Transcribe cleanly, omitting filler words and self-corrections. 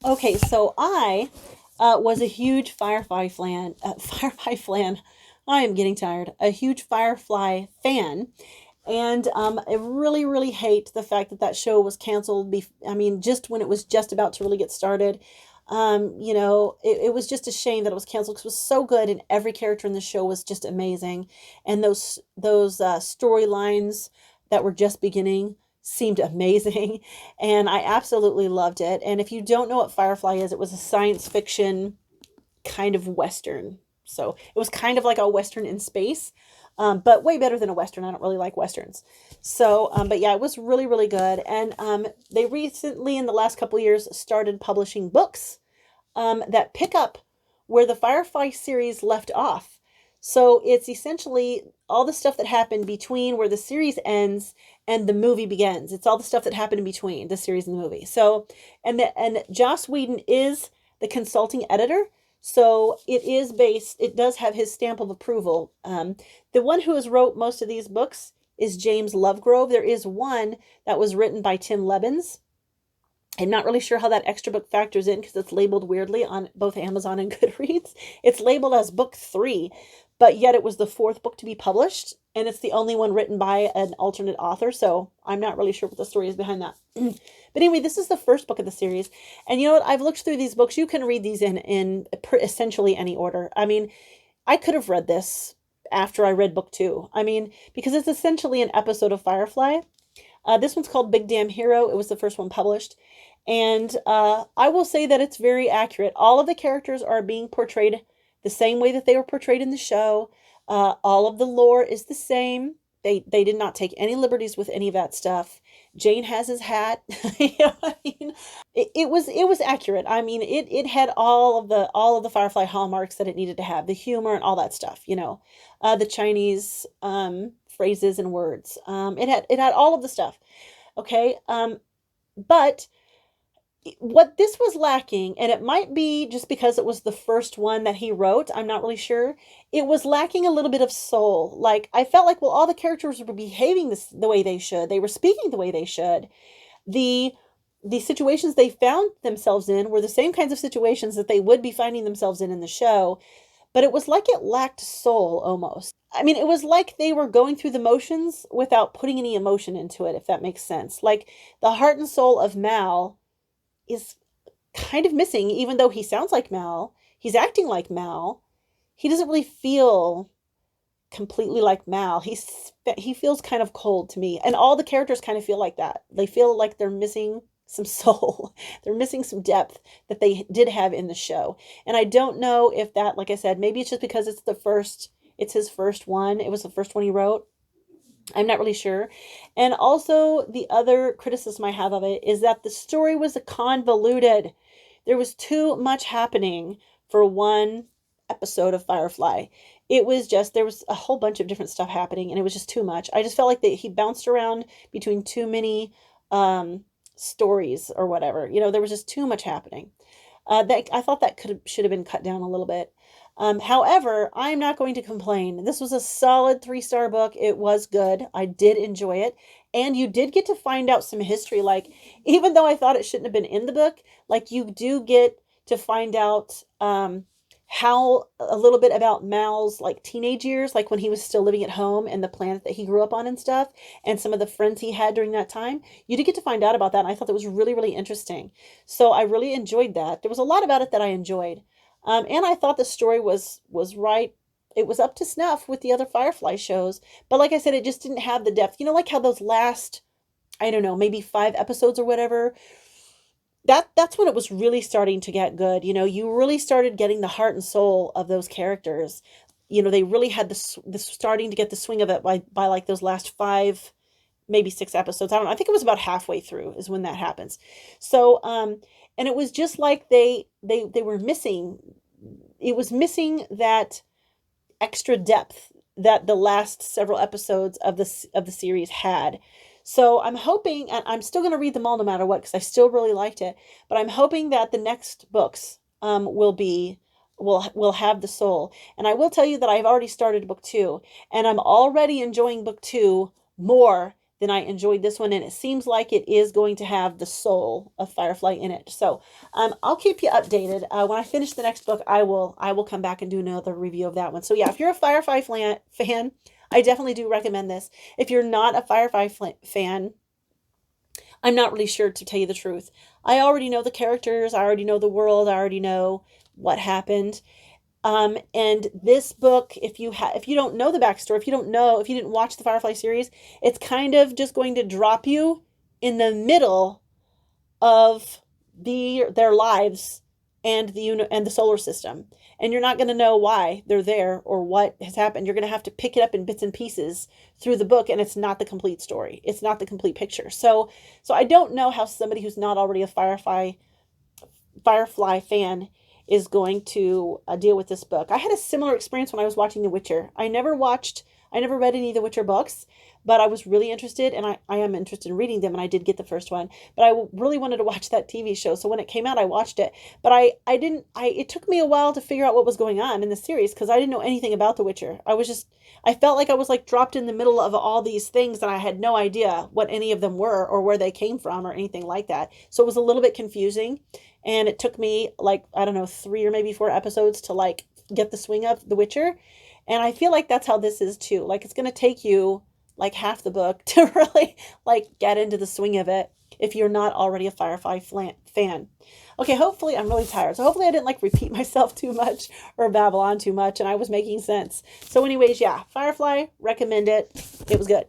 Okay, so I was a huge Firefly fan. Firefly fan. I am getting tired. A huge Firefly fan, and I really, really hate the fact that that show was canceled. I mean, just when it was just about to really get started. It was just a shame that it was canceled because it was so good, and every character in the show was just amazing, and those storylines that were just beginning seemed amazing, and I absolutely loved it. And if you don't know what Firefly is, it was a science fiction kind of Western. So it was kind of like a Western in space, but way better than a Western. I don't really like Westerns. But yeah, it was really, really good. And they recently, in the last couple of years, started publishing books that pick up where the Firefly series left off. So it's essentially all the stuff that happened between where the series ends and the movie begins. It's all the stuff that happened in between the series and the movie. And Joss Whedon is the consulting editor. So it does have his stamp of approval. The one who has wrote most of these books is James Lovegrove. There is one that was written by Tim Lebbins. I'm not really sure how that extra book factors in because it's labeled weirdly on both Amazon and Goodreads. It's labeled as book three, but yet it was the fourth book to be published, and it's the only one written by an alternate author, so I'm not really sure what the story is behind that. But anyway, this is the first book of the series, and you know what? I've looked through these books. You can read these in essentially any order. I mean, I could have read this after I read book two. I mean, because it's essentially an episode of Firefly. This one's called Big Damn Hero. It was the first one published. And I will say that it's very accurate. All of the characters are being portrayed the same way that they were portrayed in the show. All of the lore is the same. They did not take any liberties with any of that stuff. Jane has his hat. You know what I mean? It was accurate. I mean, it had all of the Firefly hallmarks that it needed to have, the humor and all that stuff. The Chinese phrases and words. It had all of the stuff. Okay. But what this was lacking, and it might be just because it was the first one that he wrote, I'm not really sure. It was lacking a little bit of soul. Like, I felt like, well, all the characters were behaving the way they should. They were speaking the way they should. The the situations they found themselves in were the same kinds of situations that they would be finding themselves in the show, but it was like it lacked soul almost. I mean, it was like they were going through the motions without putting any emotion into it, if that makes sense. Like the heart and soul of Mal is kind of missing, even though he sounds like Mal. He's acting like Mal. He doesn't really feel completely like Mal. He feels kind of cold to me, and all the characters kind of feel like that. They feel like they're missing some soul. They're missing some depth that they did have in the show. And I don't know if that, like I said, maybe it's just because it's his first one. It was the first one he wrote. I'm not really sure. And also, the other criticism I have of it is that the story was convoluted. There was too much happening for one episode of Firefly. It was just, there was a whole bunch of different stuff happening, and it was just too much. I just felt like he bounced around between too many stories or whatever. There was just too much happening. That I thought that should have been cut down a little bit. However, I'm not going to complain. This was a solid 3-star book. It was good. I did enjoy it. And you did get to find out some history. Like, even though I thought it shouldn't have been in the book, like, you do get to find out how a little bit about Mal's like teenage years, like when he was still living at home and the planet that he grew up on and stuff, and some of the friends he had during that time. You did get to find out about that, and I thought that was really, really interesting. So I really enjoyed that. There was a lot about it that I enjoyed. And I thought the story was right. It was up to snuff with the other Firefly shows. But like I said, it just didn't have the depth. Like how those last, I don't know, maybe 5 episodes or whatever, that's when it was really starting to get good. You really started getting the heart and soul of those characters. They really had the starting to get the swing of it by like those last 5, maybe 6 episodes. I don't know. I think it was about halfway through is when that happens. So, and it was just like they were missing. It was missing that extra depth that the last several episodes of the series had. So I'm hoping, and I'm still going to read them all no matter what, because I still really liked it. But I'm hoping that the next books will have the soul. And I will tell you that I've already started book 2, and I'm already enjoying book 2 more then I enjoyed this one, and it seems like it is going to have the soul of Firefly in it. So I'll keep you updated. When I finish the next book, I will come back and do another review of that one. So yeah, if you're a Firefly fan, I definitely do recommend this. If you're not a Firefly fan, I'm not really sure, to tell you the truth. I already know the characters, I already know the world, I already know what happened. And this book, if you don't know the backstory, if you didn't watch the Firefly series, it's kind of just going to drop you in the middle of their lives and the solar system, and you're not going to know why they're there or what has happened. You're going to have to pick it up in bits and pieces through the book, and it's not the complete story. It's not the complete picture. So I don't know how somebody who's not already a Firefly fan is going to deal with this book. I had a similar experience when I was watching The Witcher. I never read any of the Witcher books, but I was really interested, and I am interested in reading them, and I did get the first one, but I really wanted to watch that TV show. So when it came out, I watched it, but it took me a while to figure out what was going on in the series, because I didn't know anything about The Witcher. I felt like I was like dropped in the middle of all these things, and I had no idea what any of them were or where they came from or anything like that. So it was a little bit confusing. And it took me like, I don't know, 3 or maybe 4 episodes to like get the swing of The Witcher. And I feel like that's how this is too. Like, it's going to take you like half the book to really like get into the swing of it if you're not already a Firefly fan. Okay, hopefully I'm really tired. So hopefully I didn't like repeat myself too much or babble on too much, and I was making sense. So anyways, yeah, Firefly, recommend it. It was good.